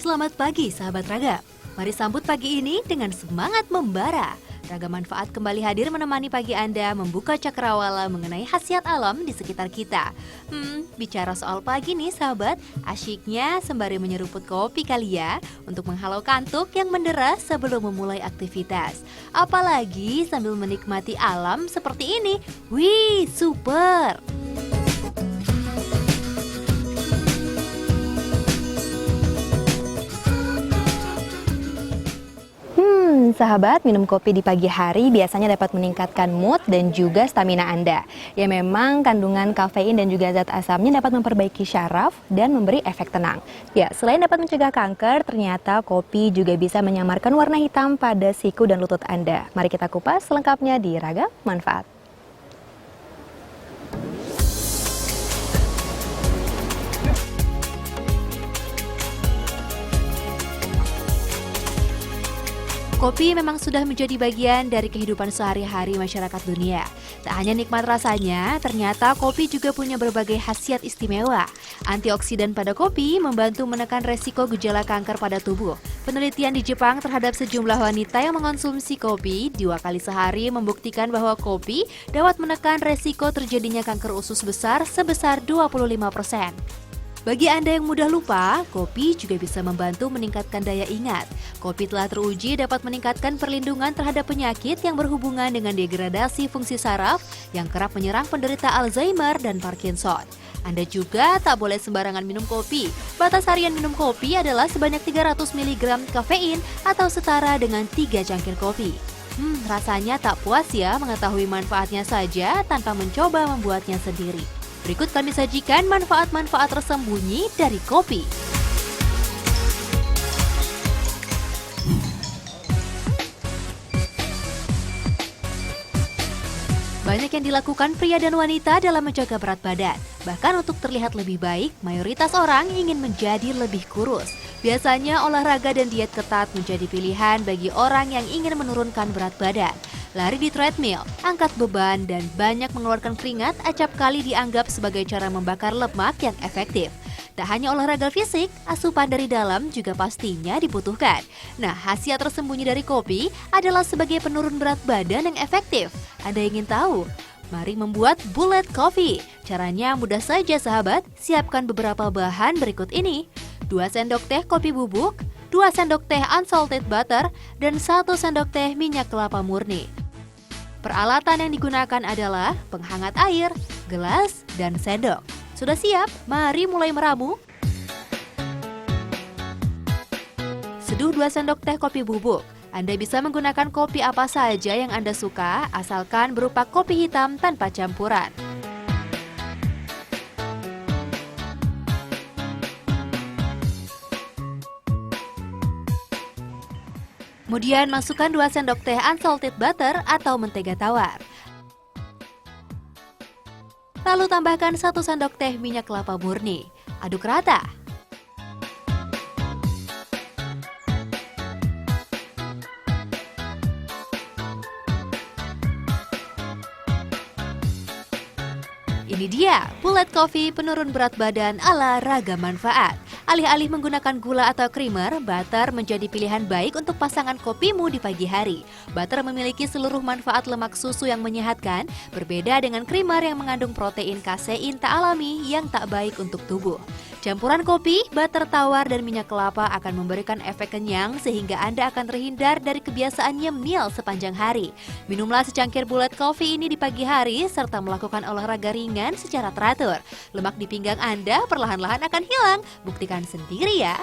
Selamat pagi sahabat Ragam. Mari sambut pagi ini dengan semangat membara. Ragam manfaat kembali hadir menemani pagi Anda membuka cakrawala mengenai khasiat alam di sekitar kita. Bicara soal pagi nih sahabat, asyiknya sembari menyeruput kopi kali ya untuk menghalau kantuk yang mendera sebelum memulai aktivitas. Apalagi sambil menikmati alam seperti ini. Wih, super! Sahabat, minum kopi di pagi hari biasanya dapat meningkatkan mood dan juga stamina Anda. Ya memang kandungan kafein dan juga zat asamnya dapat memperbaiki syaraf dan memberi efek tenang. Ya, selain dapat mencegah kanker, ternyata kopi juga bisa menyamarkan warna hitam pada siku dan lutut Anda. Mari kita kupas selengkapnya di Ragam Manfaat. Kopi memang sudah menjadi bagian dari kehidupan sehari-hari masyarakat dunia. Tak hanya nikmat rasanya, ternyata kopi juga punya berbagai khasiat istimewa. Antioksidan pada kopi membantu menekan resiko gejala kanker pada tubuh. Penelitian di Jepang terhadap sejumlah wanita yang mengonsumsi kopi 2 kali sehari membuktikan bahwa kopi dapat menekan resiko terjadinya kanker usus besar sebesar 25%. Bagi Anda yang mudah lupa, kopi juga bisa membantu meningkatkan daya ingat. Kopi telah teruji dapat meningkatkan perlindungan terhadap penyakit yang berhubungan dengan degradasi fungsi saraf yang kerap menyerang penderita Alzheimer dan Parkinson. Anda juga tak boleh sembarangan minum kopi. Batas harian minum kopi adalah sebanyak 300 mg kafein atau setara dengan 3 cangkir kopi. Rasanya tak puas ya mengetahui manfaatnya saja tanpa mencoba membuatnya sendiri. Berikut kami sajikan manfaat-manfaat tersembunyi dari kopi. Banyak yang dilakukan pria dan wanita dalam menjaga berat badan. Bahkan untuk terlihat lebih baik, mayoritas orang ingin menjadi lebih kurus. Biasanya olahraga dan diet ketat menjadi pilihan bagi orang yang ingin menurunkan berat badan. Lari di treadmill, angkat beban, dan banyak mengeluarkan keringat acap kali dianggap sebagai cara membakar lemak yang efektif. Tak hanya olahraga fisik, asupan dari dalam juga pastinya dibutuhkan. Nah, khasiat tersembunyi dari kopi adalah sebagai penurun berat badan yang efektif. Anda ingin tahu? Mari membuat bullet coffee. Caranya mudah saja sahabat, siapkan beberapa bahan berikut ini. 2 sendok teh kopi bubuk, 2 sendok teh unsalted butter, dan 1 sendok teh minyak kelapa murni. Peralatan yang digunakan adalah penghangat air, gelas, dan sendok. Sudah siap? Mari mulai meramu. Seduh 2 sendok teh kopi bubuk. Anda bisa menggunakan kopi apa saja yang Anda suka, asalkan berupa kopi hitam tanpa campuran. Kemudian masukkan 2 sendok teh unsalted butter atau mentega tawar. Lalu tambahkan 1 sendok teh minyak kelapa murni. Aduk rata. Ini dia, bullet coffee penurun berat badan ala Ragam Manfaat. Alih-alih menggunakan gula atau creamer, butter menjadi pilihan baik untuk pasangan kopimu di pagi hari. Butter memiliki seluruh manfaat lemak susu yang menyehatkan, berbeda dengan creamer yang mengandung protein kasein tak alami yang tak baik untuk tubuh. Campuran kopi, butter tawar, dan minyak kelapa akan memberikan efek kenyang sehingga Anda akan terhindar dari kebiasaan nyemil sepanjang hari. Minumlah secangkir bullet coffee ini di pagi hari serta melakukan olahraga ringan secara teratur. Lemak di pinggang Anda perlahan-lahan akan hilang. Buktikan sendiri ya.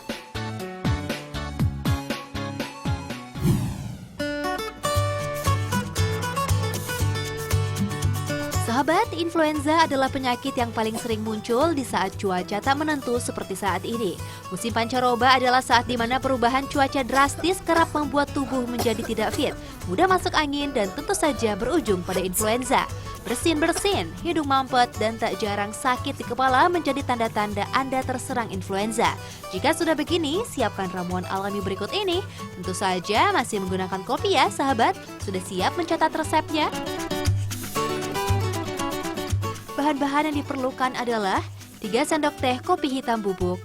Sahabat, influenza adalah penyakit yang paling sering muncul di saat cuaca tak menentu seperti saat ini. Musim pancaroba adalah saat di mana perubahan cuaca drastis kerap membuat tubuh menjadi tidak fit, mudah masuk angin, dan tentu saja berujung pada influenza. Bersin-bersin, hidung mampet, dan tak jarang sakit di kepala menjadi tanda-tanda Anda terserang influenza. Jika sudah begini, siapkan ramuan alami berikut ini. Tentu saja masih menggunakan kopi ya sahabat. Sudah siap mencatat resepnya? Bahan-bahan yang diperlukan adalah 3 sendok teh kopi hitam bubuk,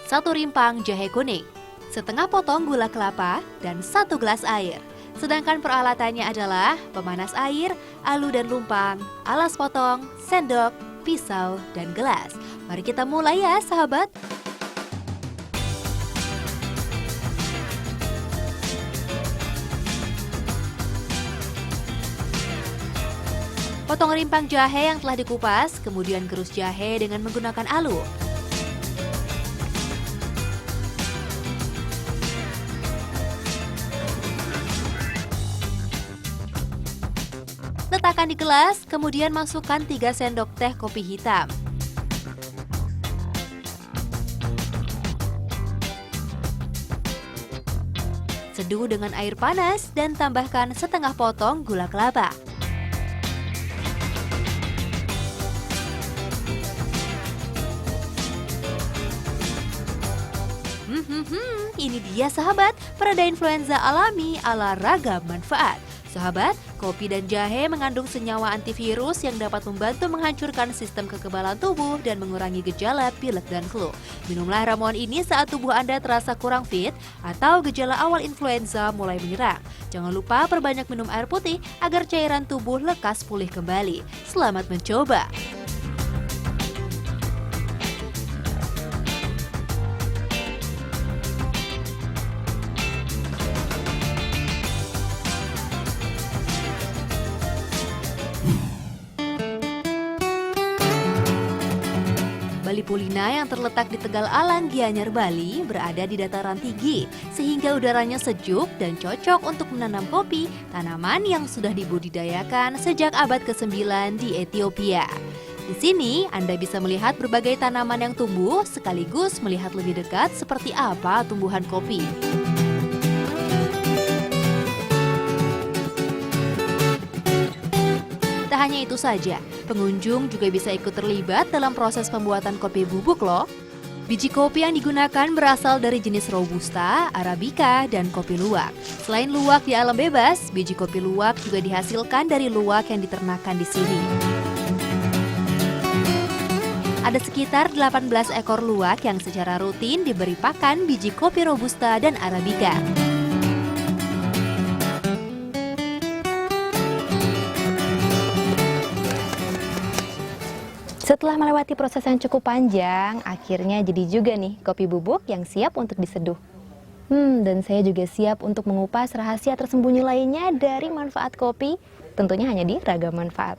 1 rimpang jahe kuning, setengah potong gula kelapa, dan 1 gelas air. Sedangkan peralatannya adalah pemanas air, alu dan lumpang, alas potong, sendok, pisau, dan gelas. Mari kita mulai ya sahabat. Potong rimpang jahe yang telah dikupas, kemudian gerus jahe dengan menggunakan alu. Letakkan di gelas, kemudian masukkan 3 sendok teh kopi hitam. Seduh dengan air panas dan tambahkan setengah potong gula kelapa. Ini dia sahabat, pereda influenza alami ala ragam manfaat. Sahabat, kopi dan jahe mengandung senyawa antivirus yang dapat membantu menghancurkan sistem kekebalan tubuh dan mengurangi gejala pilek dan flu. Minumlah ramuan ini saat tubuh Anda terasa kurang fit atau gejala awal influenza mulai menyerang. Jangan lupa perbanyak minum air putih agar cairan tubuh lekas pulih kembali. Selamat mencoba! Bali Pulina yang terletak di Tegal Alang, Gianyar, Bali berada di dataran tinggi sehingga udaranya sejuk dan cocok untuk menanam kopi, tanaman yang sudah dibudidayakan sejak abad ke-9 di Ethiopia. Di sini Anda bisa melihat berbagai tanaman yang tumbuh sekaligus melihat lebih dekat seperti apa tumbuhan kopi. Tak hanya itu saja, pengunjung juga bisa ikut terlibat dalam proses pembuatan kopi bubuk loh. Biji kopi yang digunakan berasal dari jenis Robusta, Arabica, dan kopi luwak. Selain luwak di alam bebas, biji kopi luwak juga dihasilkan dari luwak yang diternakan di sini. Ada sekitar 18 ekor luwak yang secara rutin diberi pakan biji kopi Robusta dan Arabica. Setelah melewati proses yang cukup panjang, akhirnya jadi juga nih kopi bubuk yang siap untuk diseduh. Dan saya juga siap untuk mengupas rahasia tersembunyi lainnya dari manfaat kopi, tentunya hanya di Ragam Manfaat.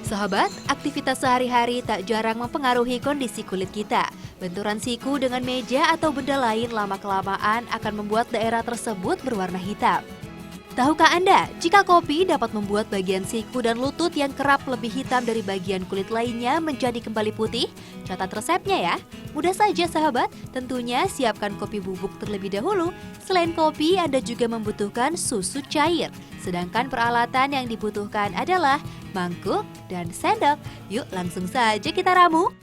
Sahabat, aktivitas sehari-hari tak jarang mempengaruhi kondisi kulit kita. Benturan siku dengan meja atau benda lain lama-kelamaan akan membuat daerah tersebut berwarna hitam. Tahukah Anda, jika kopi dapat membuat bagian siku dan lutut yang kerap lebih hitam dari bagian kulit lainnya menjadi kembali putih? Catat resepnya ya. Mudah saja sahabat, tentunya siapkan kopi bubuk terlebih dahulu. Selain kopi, Anda juga membutuhkan susu cair. Sedangkan peralatan yang dibutuhkan adalah mangkuk dan sendok. Yuk langsung saja kita ramu.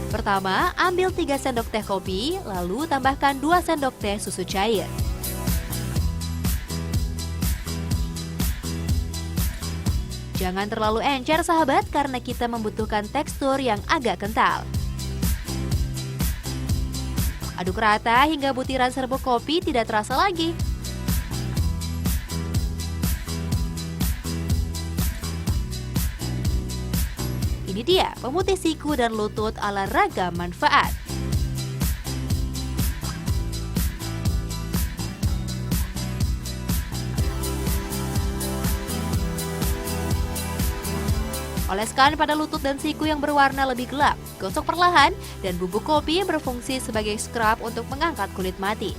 Pertama, ambil 3 sendok teh kopi, lalu tambahkan 2 sendok teh susu cair. Jangan terlalu encer sahabat, karena kita membutuhkan tekstur yang agak kental. Aduk rata hingga butiran serbuk kopi tidak terasa lagi. Ini dia pemutih siku dan lutut ala Ragam Manfaat. Oleskan pada lutut dan siku yang berwarna lebih gelap, gosok perlahan, dan bubuk kopi berfungsi sebagai scrub untuk mengangkat kulit mati.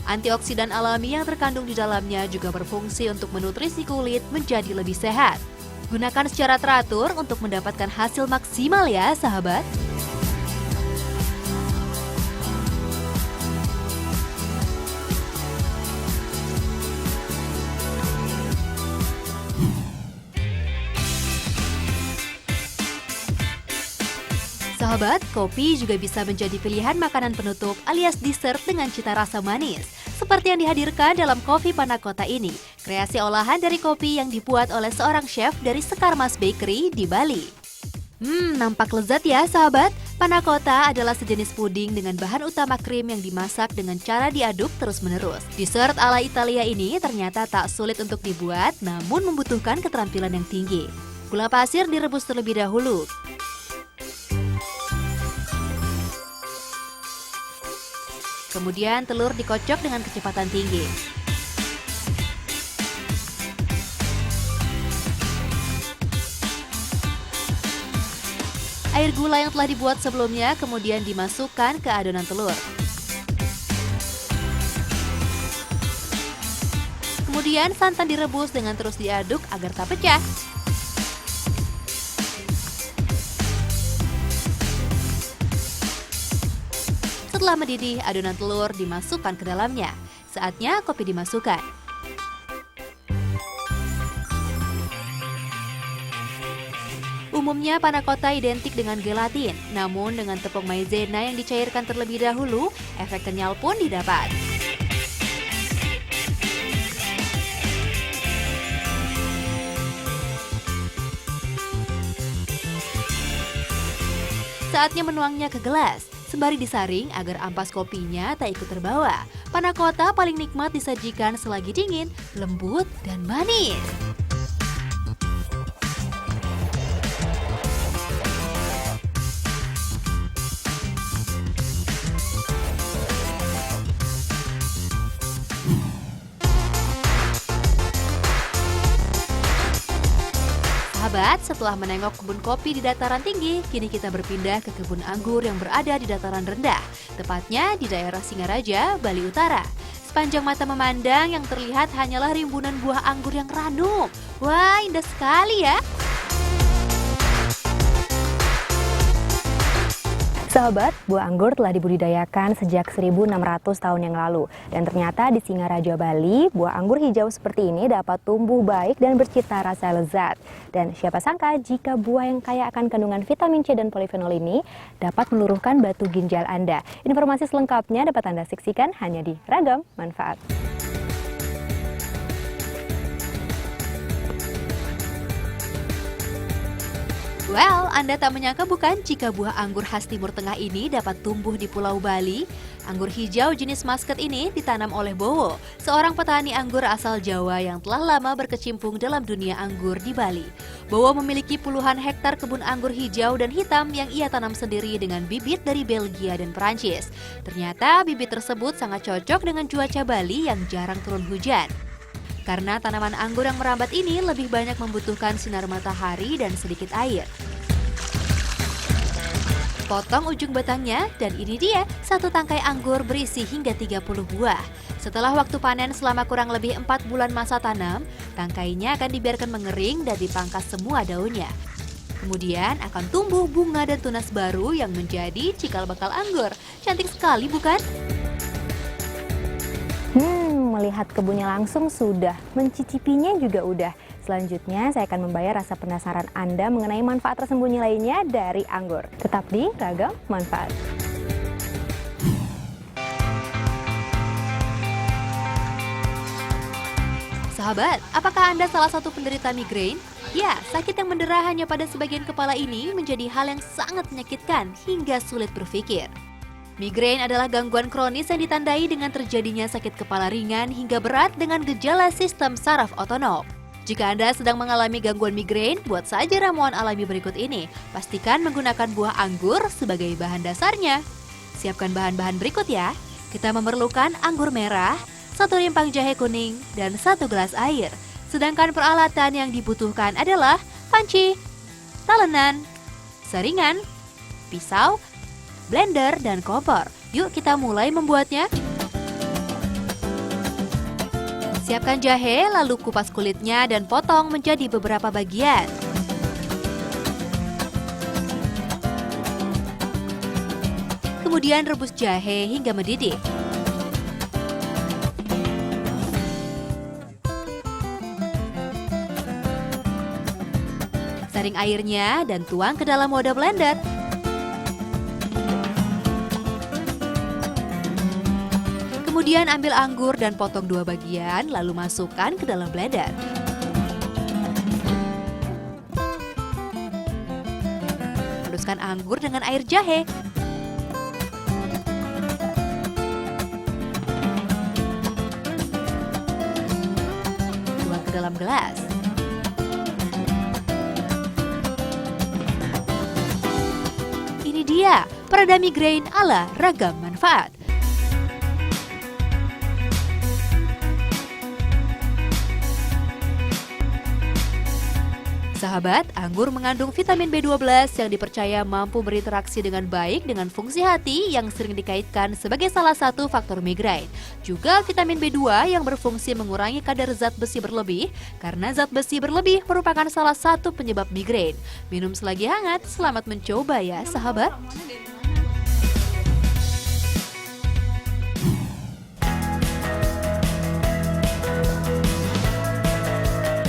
Antioksidan alami yang terkandung di dalamnya juga berfungsi untuk menutrisi kulit menjadi lebih sehat. Gunakan secara teratur untuk mendapatkan hasil maksimal ya sahabat. Sahabat, kopi juga bisa menjadi pilihan makanan penutup alias dessert dengan cita rasa manis. Seperti yang dihadirkan dalam kopi panna cotta ini, kreasi olahan dari kopi yang dibuat oleh seorang chef dari Sekar Mas Bakery di Bali. Nampak lezat ya sahabat. Panna cotta adalah sejenis puding dengan bahan utama krim yang dimasak dengan cara diaduk terus-menerus. Dessert ala Italia ini ternyata tak sulit untuk dibuat, namun membutuhkan keterampilan yang tinggi. Gula pasir direbus terlebih dahulu. Kemudian telur dikocok dengan kecepatan tinggi. Air gula yang telah dibuat sebelumnya kemudian dimasukkan ke adonan telur. Kemudian santan direbus dengan terus diaduk agar tak pecah. Setelah mendidih, adonan telur dimasukkan ke dalamnya. Saatnya kopi dimasukkan. Umumnya panna cotta identik dengan gelatin, namun dengan tepung maizena yang dicairkan terlebih dahulu, efek kenyal pun didapat. Saatnya menuangnya ke gelas. Sembari disaring agar ampas kopinya tak ikut terbawa. Panna cotta paling nikmat disajikan selagi dingin, lembut, dan manis. Sahabat, setelah menengok kebun kopi di dataran tinggi, kini kita berpindah ke kebun anggur yang berada di dataran rendah, tepatnya di daerah Singaraja, Bali Utara. Sepanjang mata memandang, yang terlihat hanyalah rimbunan buah anggur yang ranum. Wah, indah sekali ya! Sahabat, buah anggur telah dibudidayakan sejak 1600 tahun yang lalu. Dan ternyata di Singaraja, Bali, buah anggur hijau seperti ini dapat tumbuh baik dan bercita rasa lezat. Dan siapa sangka jika buah yang kaya akan kandungan vitamin C dan polifenol ini dapat meluruhkan batu ginjal Anda. Informasi selengkapnya dapat Anda saksikan hanya di Ragam Manfaat. Well, Anda tak menyangka bukan jika buah anggur khas Timur Tengah ini dapat tumbuh di Pulau Bali? Anggur hijau jenis muscat ini ditanam oleh Bowo, seorang petani anggur asal Jawa yang telah lama berkecimpung dalam dunia anggur di Bali. Bowo memiliki puluhan hektar kebun anggur hijau dan hitam yang ia tanam sendiri dengan bibit dari Belgia dan Perancis. Ternyata bibit tersebut sangat cocok dengan cuaca Bali yang jarang turun hujan. Karena tanaman anggur yang merambat ini lebih banyak membutuhkan sinar matahari dan sedikit air. Potong ujung batangnya dan ini dia, satu tangkai anggur berisi hingga 30 buah. Setelah waktu panen selama kurang lebih 4 bulan masa tanam, tangkainya akan dibiarkan mengering dan dipangkas semua daunnya. Kemudian akan tumbuh bunga dan tunas baru yang menjadi cikal bakal anggur. Cantik sekali bukan? Melihat kebunnya langsung sudah, mencicipinya juga udah. Selanjutnya saya akan membayar rasa penasaran Anda mengenai manfaat tersembunyi lainnya dari anggur. Tetap di Ragam Manfaat. Sahabat, apakah Anda salah satu penderita migrain? Ya, sakit yang mendera hanya pada sebagian kepala ini menjadi hal yang sangat menyakitkan hingga sulit berpikir. Migrain adalah gangguan kronis yang ditandai dengan terjadinya sakit kepala ringan hingga berat dengan gejala sistem saraf otonom. Jika Anda sedang mengalami gangguan migrain, buat saja ramuan alami berikut ini. Pastikan menggunakan buah anggur sebagai bahan dasarnya. Siapkan bahan-bahan berikut ya. Kita memerlukan anggur merah, 1 rimpang jahe kuning, dan 1 gelas air. Sedangkan peralatan yang dibutuhkan adalah panci, talenan, saringan, pisau, blender, dan kompor. Yuk kita mulai membuatnya. Siapkan jahe, lalu kupas kulitnya dan potong menjadi beberapa bagian. Kemudian rebus jahe hingga mendidih. Saring airnya dan tuang ke dalam wadah blender. Kemudian ambil anggur dan potong dua bagian, lalu masukkan ke dalam blender. Haluskan anggur dengan air jahe. Tuang ke dalam gelas. Ini dia, pereda migrain ala Ragam Manfaat. Sahabat, anggur mengandung vitamin B12 yang dipercaya mampu berinteraksi dengan baik dengan fungsi hati yang sering dikaitkan sebagai salah satu faktor migrain. Juga vitamin B2 yang berfungsi mengurangi kadar zat besi berlebih, karena zat besi berlebih merupakan salah satu penyebab migrain. Minum selagi hangat, selamat mencoba ya sahabat.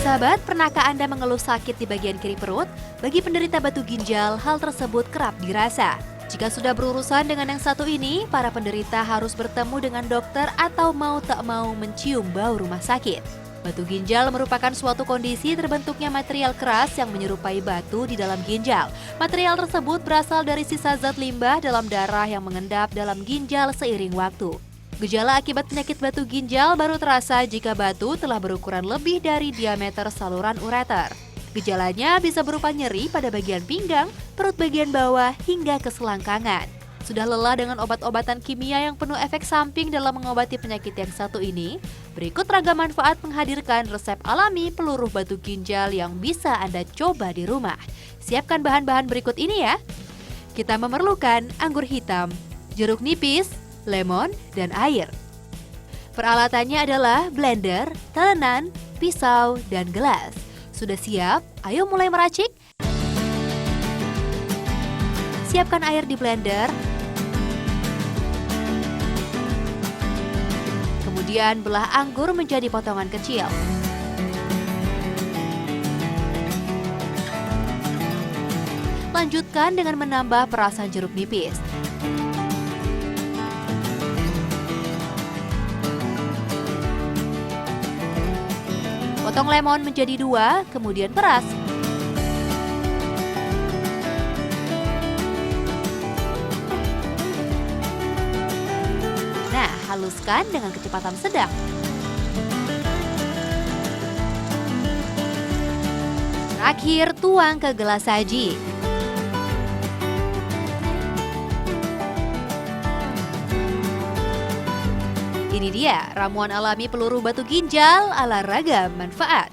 Sahabat, pernahkah Anda mengeluh sakit di bagian kiri perut? Bagi penderita batu ginjal, hal tersebut kerap dirasa. Jika sudah berurusan dengan yang satu ini, para penderita harus bertemu dengan dokter atau mau tak mau mencium bau rumah sakit. Batu ginjal merupakan suatu kondisi terbentuknya material keras yang menyerupai batu di dalam ginjal. Material tersebut berasal dari sisa zat limbah dalam darah yang mengendap dalam ginjal seiring waktu. Gejala akibat penyakit batu ginjal baru terasa jika batu telah berukuran lebih dari diameter saluran ureter. Gejalanya bisa berupa nyeri pada bagian pinggang, perut bagian bawah, hingga ke selangkangan. Sudah lelah dengan obat-obatan kimia yang penuh efek samping dalam mengobati penyakit yang satu ini? Berikut Ragam Manfaat menghadirkan resep alami peluruh batu ginjal yang bisa Anda coba di rumah. Siapkan bahan-bahan berikut ini ya. Kita memerlukan anggur hitam, jeruk nipis, lemon, dan air. Peralatannya adalah blender, talenan, pisau, dan gelas. Sudah siap? Ayo mulai meracik. Siapkan air di blender. Kemudian belah anggur menjadi potongan kecil. Lanjutkan dengan menambah perasan jeruk nipis. Potong lemon menjadi 2, kemudian peras. Nah, haluskan dengan kecepatan sedang. Terakhir, tuang ke gelas saji. Ini dia ramuan alami peluru batu ginjal ala Ragam Manfaat.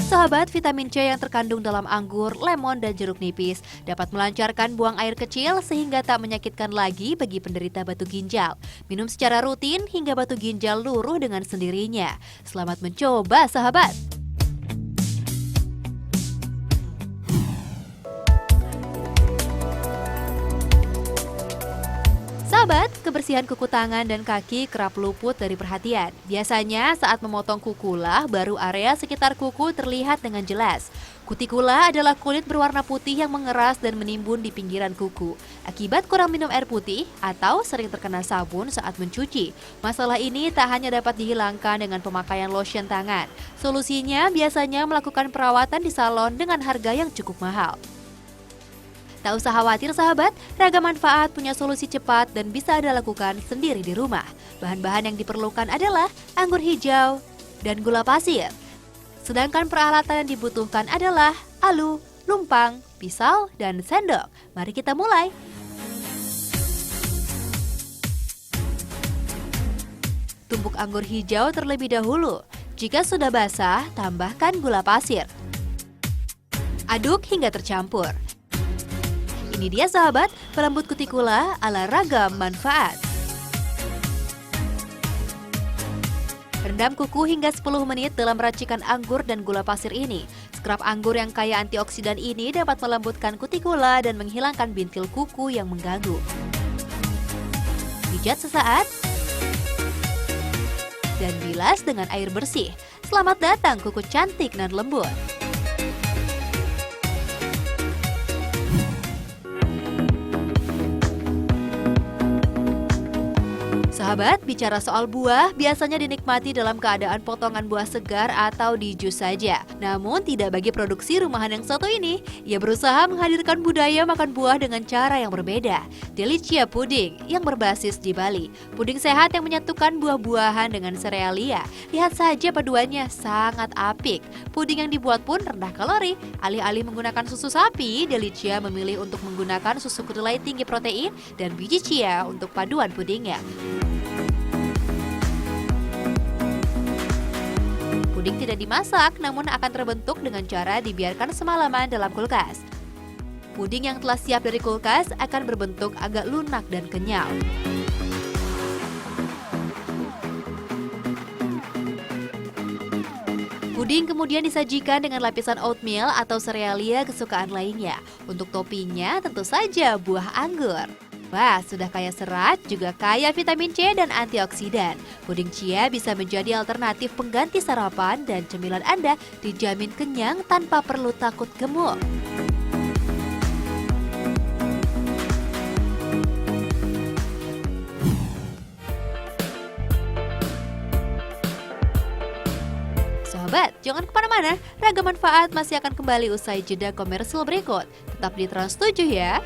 Sahabat, vitamin C yang terkandung dalam anggur, lemon, dan jeruk nipis dapat melancarkan buang air kecil sehingga tak menyakitkan lagi bagi penderita batu ginjal. Minum secara rutin hingga batu ginjal luruh dengan sendirinya. Selamat mencoba, sahabat! Sahabat, kebersihan kuku tangan dan kaki kerap luput dari perhatian. Biasanya saat memotong kukulah, baru area sekitar kuku terlihat dengan jelas. Kutikula adalah kulit berwarna putih yang mengeras dan menimbun di pinggiran kuku akibat kurang minum air putih atau sering terkena sabun saat mencuci. Masalah ini tak hanya dapat dihilangkan dengan pemakaian lotion tangan. Solusinya biasanya melakukan perawatan di salon dengan harga yang cukup mahal. Tak usah khawatir sahabat, Ragam Manfaat punya solusi cepat dan bisa Anda lakukan sendiri di rumah. Bahan-bahan yang diperlukan adalah anggur hijau dan gula pasir. Sedangkan peralatan yang dibutuhkan adalah alu, lumpang, pisau, dan sendok. Mari kita mulai. Tumbuk anggur hijau terlebih dahulu. Jika sudah basah, tambahkan gula pasir. Aduk hingga tercampur. Ini dia sahabat, pelembut kutikula ala Ragam Manfaat. Rendam kuku hingga 10 menit dalam racikan anggur dan gula pasir ini. Skrap anggur yang kaya antioksidan ini dapat melembutkan kutikula dan menghilangkan bintil kuku yang mengganggu. Pijat sesaat dan bilas dengan air bersih. Selamat datang kuku cantik dan lembut. Sahabat, bicara soal buah, biasanya dinikmati dalam keadaan potongan buah segar atau di jus saja. Namun tidak bagi produksi rumahan yang satu ini. Ia berusaha menghadirkan budaya makan buah dengan cara yang berbeda. Delicia Pudding yang berbasis di Bali. Puding sehat yang menyatukan buah-buahan dengan serealia. Lihat saja paduannya, sangat apik. Puding yang dibuat pun rendah kalori. Alih-alih menggunakan susu sapi, Delicia memilih untuk menggunakan susu kedelai tinggi protein dan biji chia untuk paduan pudingnya. Puding tidak dimasak, namun akan terbentuk dengan cara dibiarkan semalaman dalam kulkas. Puding yang telah siap dari kulkas akan berbentuk agak lunak dan kenyal. Puding kemudian disajikan dengan lapisan oatmeal atau serealia kesukaan lainnya. Untuk toppingnya tentu saja buah anggur. Wah, sudah kaya serat, juga kaya vitamin C dan antioksidan. Puding chia bisa menjadi alternatif pengganti sarapan dan cemilan Anda dijamin kenyang tanpa perlu takut gemuk. Sobat, jangan kemana-mana, ragam manfaat masih akan kembali usai jeda komersil berikut. Tetap di Trans 7 ya.